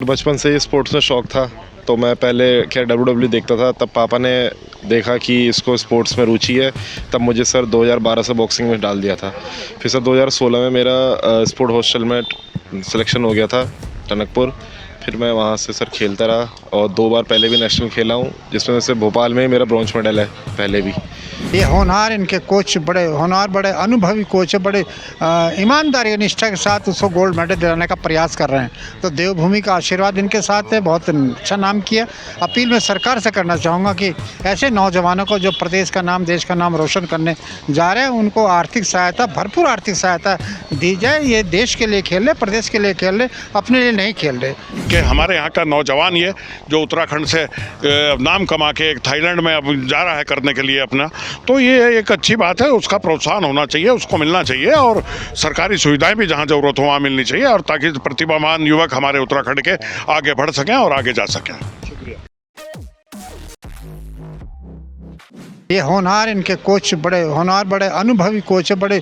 बचपन से ही स्पोर्ट्स में शौक था। तो मैं पहले क्या डब्ल्यूडब्ल्यू देखता था, तब पापा ने देखा कि इसको स्पोर्ट्स में रुचि है, तब मुझे सर 2012 से बॉक्सिंग में डाल दिया था। फिर सर 2016 में मेरा स्पोर्ट हॉस्टल में सिलेक्शन हो गया था, टनकपुर। फिर मैं वहाँ से सर खेलता रहा और 2 बार पहले भी नेशनल खेला हूँ, जिसमें से भोपाल में ही मेरा ब्रॉन्ज मेडल है पहले भी। ये होनहार इनके कोच बड़े होनहार, बड़े अनुभवी कोच है, बड़े ईमानदारी और निष्ठा के साथ उसको गोल्ड मेडल दिलाने का प्रयास कर रहे हैं। तो देवभूमि का आशीर्वाद इनके साथ है, बहुत अच्छा नाम किया। अपील मैं सरकार से करना चाहूँगा कि ऐसे नौजवानों को जो प्रदेश का नाम, देश का नाम रोशन करने जा रहे हैं, उनको आर्थिक सहायता, भरपूर आर्थिक सहायता दी जाए। ये देश के लिए खेल रहे, प्रदेश के लिए खेल रहे, अपने लिए नहीं खेल रहे। कि हमारे यहाँ का नौजवान ये जो उत्तराखंड से नाम कमा के एक थाईलैंड में अब जा रहा है करने के लिए अपना, तो ये एक अच्छी बात है। उसका प्रोत्साहन होना चाहिए, उसको मिलना चाहिए और सरकारी सुविधाएं भी जहाँ ज़रूरत हो वहाँ मिलनी चाहिए, और ताकि प्रतिभावान युवक हमारे उत्तराखंड के आगे बढ़ सकें और आगे जा सकें। ये होनहार इनके कोच बड़े होनहार, बड़े अनुभवी कोच है, बड़े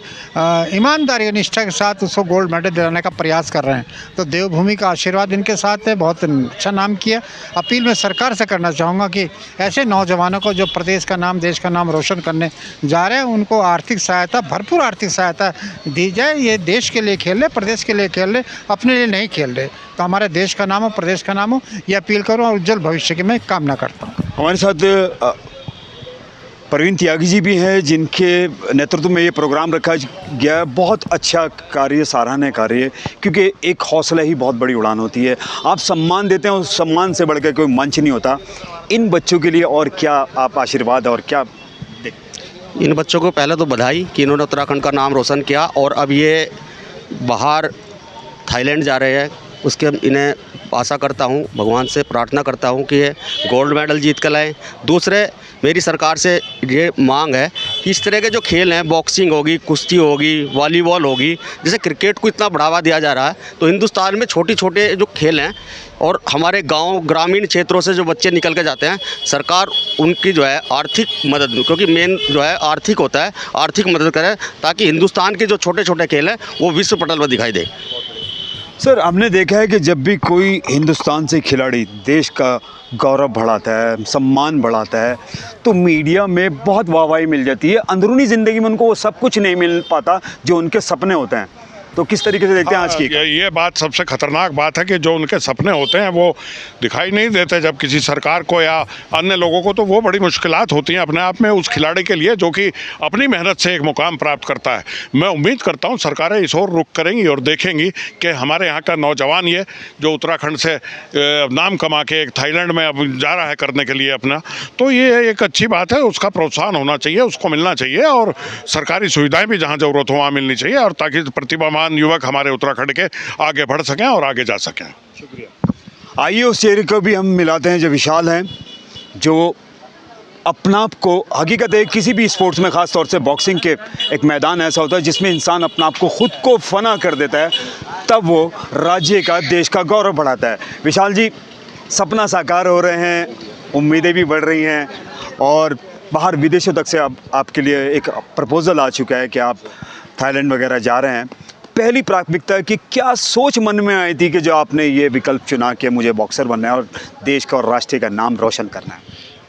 ईमानदारी और निष्ठा के साथ उसको गोल्ड मेडल दिलाने का प्रयास कर रहे हैं। तो देवभूमि का आशीर्वाद इनके साथ है, बहुत अच्छा नाम किया। अपील मैं सरकार से करना चाहूँगा कि ऐसे नौजवानों को जो प्रदेश का नाम, देश का नाम रोशन करने जा रहे हैं, उनको आर्थिक सहायता, भरपूर आर्थिक सहायता दी जाए। ये देश के लिए खेल रहे, प्रदेश के लिए खेल रहे, अपने लिए नहीं खेल रहे। तो हमारे देश का नाम हो, प्रदेश का नाम हो, ये अपील करूँ और उज्जवल भविष्य की मैं कामना करता हूँ। हमारे साथ प्रवीण त्यागी जी भी हैं, जिनके नेतृत्व में ये प्रोग्राम रखा गया। बहुत अच्छा कार्य, सराहनीय कार्य, क्योंकि एक हौसला ही बहुत बड़ी उड़ान होती है। आप सम्मान देते हैं, उस सम्मान से बढ़कर कोई मंच नहीं होता। इन बच्चों के लिए और क्या आप आशीर्वाद और क्या इन बच्चों को पहले तो बधाई कि इन्होंने उत्तराखंड का नाम रोशन किया, और अब ये बाहर थाईलैंड जा रहे हैं। उसके इन्हें आशा करता हूँ, भगवान से प्रार्थना करता हूँ कि ये गोल्ड मेडल जीत कर लाएँ। दूसरे, मेरी सरकार से ये मांग है कि इस तरह के जो खेल हैं, बॉक्सिंग होगी, कुश्ती होगी, वॉलीबॉल होगी, जैसे क्रिकेट को इतना बढ़ावा दिया जा रहा है, तो हिंदुस्तान में छोटे छोटे जो खेल हैं और हमारे गांव, ग्रामीण क्षेत्रों से जो बच्चे निकल के जाते हैं, सरकार उनकी जो है आर्थिक मदद, क्योंकि मेन जो है आर्थिक होता है, आर्थिक मदद करे, ताकि हिंदुस्तान के जो छोटे छोटे खेल हैं वो विश्व पटल पर दिखाई दे। सर, हमने देखा है कि जब भी कोई हिंदुस्तान से खिलाड़ी देश का गौरव बढ़ाता है, सम्मान बढ़ाता है, तो मीडिया में बहुत वाहवाही मिल जाती है। अंदरूनी ज़िंदगी में उनको वो सब कुछ नहीं मिल पाता जो उनके सपने होते हैं। तो किस तरीके से देखते हैं आज की? ये बात सबसे खतरनाक बात है कि जो उनके सपने होते हैं वो दिखाई नहीं देते जब किसी सरकार को या अन्य लोगों को, तो वो बड़ी मुश्किलात होती हैं अपने आप में उस खिलाड़ी के लिए जो कि अपनी मेहनत से एक मुकाम प्राप्त करता है। मैं उम्मीद करता हूँ सरकारें इस ओर रुख करेंगी और देखेंगी कि हमारे यहाँ का नौजवान ये जो उत्तराखंड से नाम कमा के एक थाईलैंड में अब जा रहा है करने के लिए अपना, तो ये एक अच्छी बात है। उसका प्रोत्साहन होना चाहिए, उसको मिलना चाहिए और सरकारी सुविधाएँ भी जहाँ ज़रूरत हो वहाँ मिलनी चाहिए, और ताकि प्रतिभावान युवक हमारे उत्तराखंड के आगे बढ़ सकें और आगे जा सकें। शुक्रिया। आइए उस चेहरे को भी हम मिलाते हैं जो विशाल हैं, जो अपना आप को, हकीकत है किसी भी स्पोर्ट्स में, ख़ास तौर से बॉक्सिंग के एक मैदान ऐसा होता है जिसमें इंसान अपना आप को खुद को फना कर देता है, तब वो राज्य का, देश का गौरव बढ़ाता है। विशाल जी, सपना साकार हो रहे हैं, उम्मीदें भी बढ़ रही हैं और बाहर विदेशों तक से अब आपके लिए एक प्रपोज़ल आ चुका है कि आप थाईलैंड वगैरह जा रहे हैं। पहली प्राथमिकता कि क्या सोच मन में आई थी कि जो आपने ये विकल्प चुना कि मुझे बॉक्सर बनना है और देश का और राष्ट्र का नाम रोशन करना है?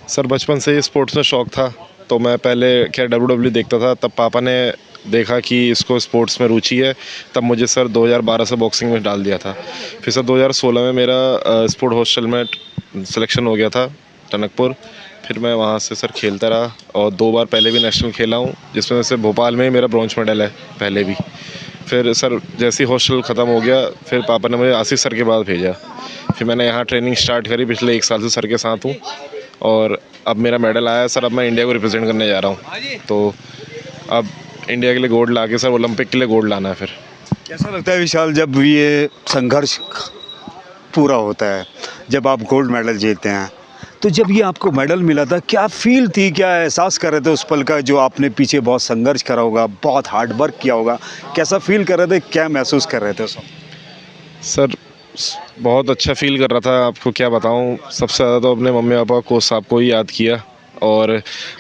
सर बचपन से ही स्पोर्ट्स में शौक था। तो मैं पहले क्या डब्ल्यूडब्ल्यू देखता था, तब पापा ने देखा कि इसको स्पोर्ट्स में रुचि है, तब मुझे सर 2012 से बॉक्सिंग में डाल दिया था। फिर सर 2016 में मेरा स्पोर्ट हॉस्टल में सिलेक्शन हो गया था, टनकपुर। फिर मैं वहाँ से सर खेलता रहा और 2 बार पहले भी नेशनल खेला हूँ, जिसमें से भोपाल में ही मेरा ब्रॉन्ज मेडल है पहले भी। फिर सर जैसे ही हॉस्टल ख़त्म हो गया, फिर पापा ने मुझे आशीष सर के पास भेजा। फिर मैंने यहाँ ट्रेनिंग स्टार्ट करी, पिछले 1 साल से सर के साथ हूँ और अब मेरा मेडल आया सर। अब मैं इंडिया को रिप्रेजेंट करने जा रहा हूँ, तो अब इंडिया के लिए गोल्ड ला के सर ओलंपिक के लिए गोल्ड लाना है। फिर कैसा लगता है विशाल, जब ये संघर्ष पूरा होता है, जब आप गोल्ड मेडल जीतते हैं, तो जब ये आपको मेडल मिला था, क्या फील थी, क्या एहसास कर रहे थे उस पल का, जो आपने पीछे बहुत संघर्ष करा होगा, बहुत हार्ड वर्क किया होगा, कैसा फील कर रहे थे, क्या महसूस कर रहे थे उस वक्त? सर बहुत अच्छा फील कर रहा था, आपको क्या बताऊँ। सबसे ज़्यादा तो अपने मम्मी पापा, कोच साहब को ही याद किया, और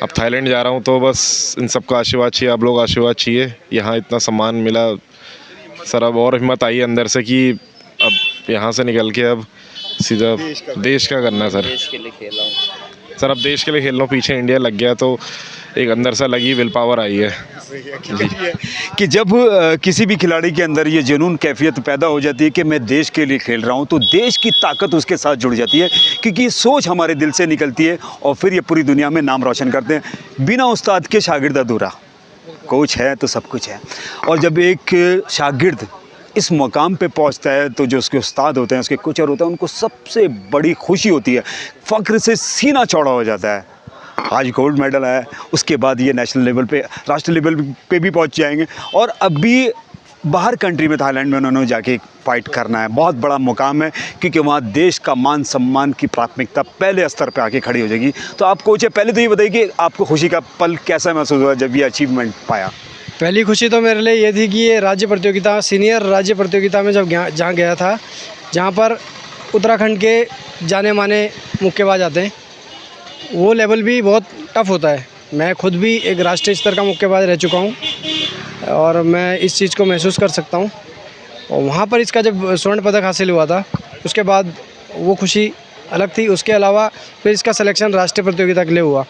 अब थाईलैंड जा रहा हूँ तो बस इन सबका आशीर्वाद चाहिए, आप लोग आशीर्वाद चाहिए। यहाँ इतना सम्मान मिला सर, अब और हिम्मत आई अंदर से कि अब यहाँ से निकल के अब सीधा देश का करना है सर। देश के लिए खेल रहा हूँ। सर अब देश के लिए खेल रहा हूँ, पीछे इंडिया लग गया तो एक अंदर से लगी विल पावर आई है। कि जब किसी भी खिलाड़ी के अंदर ये जुनून कैफियत पैदा हो जाती है कि मैं देश के लिए खेल रहा हूँ, तो देश की ताकत उसके साथ जुड़ जाती है, क्योंकि ये सोच हमारे दिल से निकलती है और फिर ये पूरी दुनिया में नाम रोशन करते हैं। बिना उस्ताद के शागिर्द अधूरा, कोच है तो सब कुछ है। और जब एक शागिर्द इस मकाम पे पहुंचता है तो जो उसके उस्ताद होते हैं, उसके कोचर होते हैं, उनको सबसे बड़ी खुशी होती है, फ़ख्र से सीना चौड़ा हो जाता है। आज गोल्ड मेडल आया, उसके बाद ये नेशनल लेवल पे, राष्ट्रीय लेवल पे भी पहुंच जाएंगे। और अभी बाहर कंट्री में, थाईलैंड में उन्होंने जाके फाइट करना है। बहुत बड़ा मुकाम है, क्योंकि वहाँ देश का मान सम्मान की प्राथमिकता पहले स्तर पे आके खड़ी हो जाएगी। तो आप कोच है, पहले तो ये बताइए कि आपको खुशी का पल कैसा महसूस हुआ जब ये अचीवमेंट पाया? पहली खुशी तो मेरे लिए ये थी कि ये राज्य प्रतियोगिता, सीनियर राज्य प्रतियोगिता में जब जहाँ गया था, जहाँ पर उत्तराखंड के जाने माने मुक्केबाज आते हैं, वो लेवल भी बहुत टफ़ होता है। मैं खुद भी एक राष्ट्रीय स्तर का मुक्केबाज रह चुका हूँ और मैं इस चीज़ को महसूस कर सकता हूँ। और वहाँ पर इसका जब स्वर्ण पदक हासिल हुआ था, उसके बाद वो खुशी अलग थी। उसके अलावा फिर इसका सिलेक्शन राष्ट्रीय प्रतियोगिता के लिए हुआ,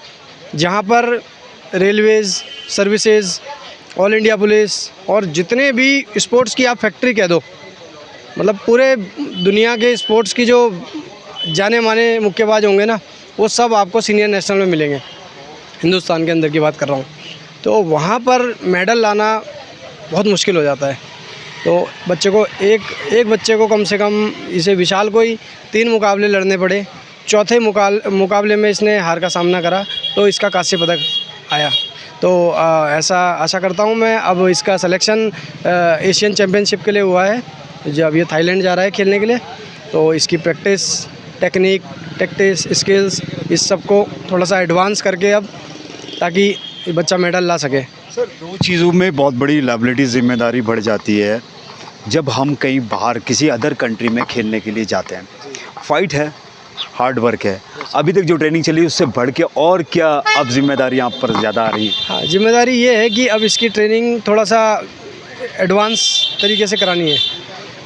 जहाँ पर Railways, services, all India police और जितने भी स्पोर्ट्स की आप फैक्ट्री कह दो, मतलब पूरे दुनिया के स्पोर्ट्स की जो जाने माने मुक्केबाज होंगे ना, वो सब आपको सीनियर नेशनल में मिलेंगे। हिंदुस्तान के अंदर की बात कर रहा हूँ। तो वहाँ पर मेडल लाना बहुत मुश्किल हो जाता है। तो बच्चे को एक बच्चे को कम से कम, इसे विशाल को ही 3 मुकाबले लड़ने पड़े। चौथे मुकाबले में इसने हार का सामना करा, तो इसका कांस्य पदक आया। तो ऐसा आशा करता हूँ मैं, अब इसका सिलेक्शन एशियन चैम्पियनशिप के लिए हुआ है, जब ये थाईलैंड जा रहा है खेलने के लिए। तो इसकी प्रैक्टिस, टेक्निक, टैक्टिक्स, स्किल्स, इस सब को थोड़ा सा एडवांस करके अब, ताकि बच्चा मेडल ला सके। सर, 2 चीज़ों में बहुत बड़ी लायबिलिटी, जिम्मेदारी बढ़ जाती है जब हम कहीं बाहर किसी अदर कंट्री में खेलने के लिए जाते हैं। फाइट है, हार्ड वर्क है। अभी तक जो ट्रेनिंग चली उससे बढ़ के और क्या अब जिम्मेदारी आप पर ज़्यादा आ रही है? हाँ, जिम्मेदारी ये है कि अब इसकी ट्रेनिंग थोड़ा सा एडवांस तरीके से करानी है।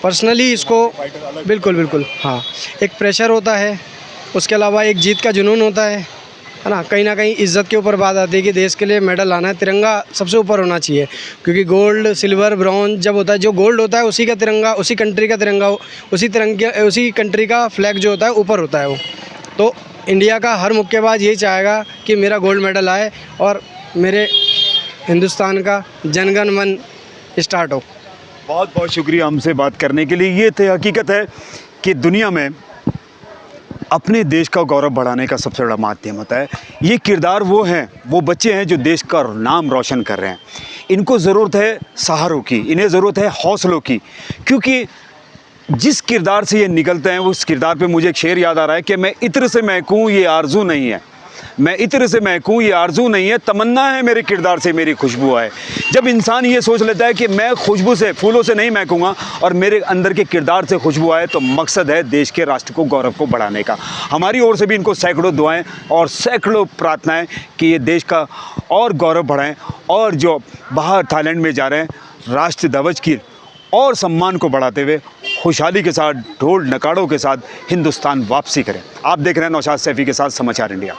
पर्सनली इसको बिल्कुल हाँ, एक प्रेशर होता है, उसके अलावा एक जीत का जुनून होता है ना। कहीं ना कहीं इज़्ज़त के ऊपर बात आती है कि देश के लिए मेडल लाना है, तिरंगा सबसे ऊपर होना चाहिए, क्योंकि गोल्ड, सिल्वर, ब्रॉन्ज जब होता है, जो गोल्ड होता है उसी का तिरंगा, उसी कंट्री का तिरंगा, उसी कंट्री का फ्लैग जो होता है ऊपर होता है वो। तो इंडिया का हर मुक्केबाज यही चाहेगा कि मेरा गोल्ड मेडल आए और मेरे हिंदुस्तान का जनगण मन स्टार्ट हो। बहुत बहुत शुक्रिया हमसे बात करने के लिए। ये थे, हकीकत है कि दुनिया में अपने देश का गौरव बढ़ाने का सबसे बड़ा माध्यम होता है। ये किरदार वो हैं, वो बच्चे हैं जो देश का नाम रोशन कर रहे हैं। इनको ज़रूरत है सहारों की, इन्हें ज़रूरत है हौसलों की, क्योंकि जिस किरदार से ये निकलते हैं, उस किरदार पे मुझे एक शेर याद आ रहा है कि मैं इत्र से महकूं ये आरजू नहीं है, मैं इत्र से महकूं ये आरजू नहीं है, तमन्ना है मेरे किरदार से मेरी खुशबू आए। जब इंसान ये सोच लेता है कि मैं खुशबू से, फूलों से नहीं महकूंगा और मेरे अंदर के किरदार से खुशबू आए, तो मकसद है देश के राष्ट्र को, गौरव को बढ़ाने का। हमारी ओर से भी इनको सैकड़ों दुआएं और सैकड़ों प्रार्थनाएं कि ये देश का और गौरव बढ़ाएं, और जो बाहर थाईलैंड में जा रहे हैं, राष्ट्रीय ध्वज की और सम्मान को बढ़ाते हुए खुशहाली के साथ, ढोल नगाड़ों के साथ हिंदुस्तान वापसी करें। आप देख रहे हैं नौशाद सैफी के साथ समाचार इंडिया।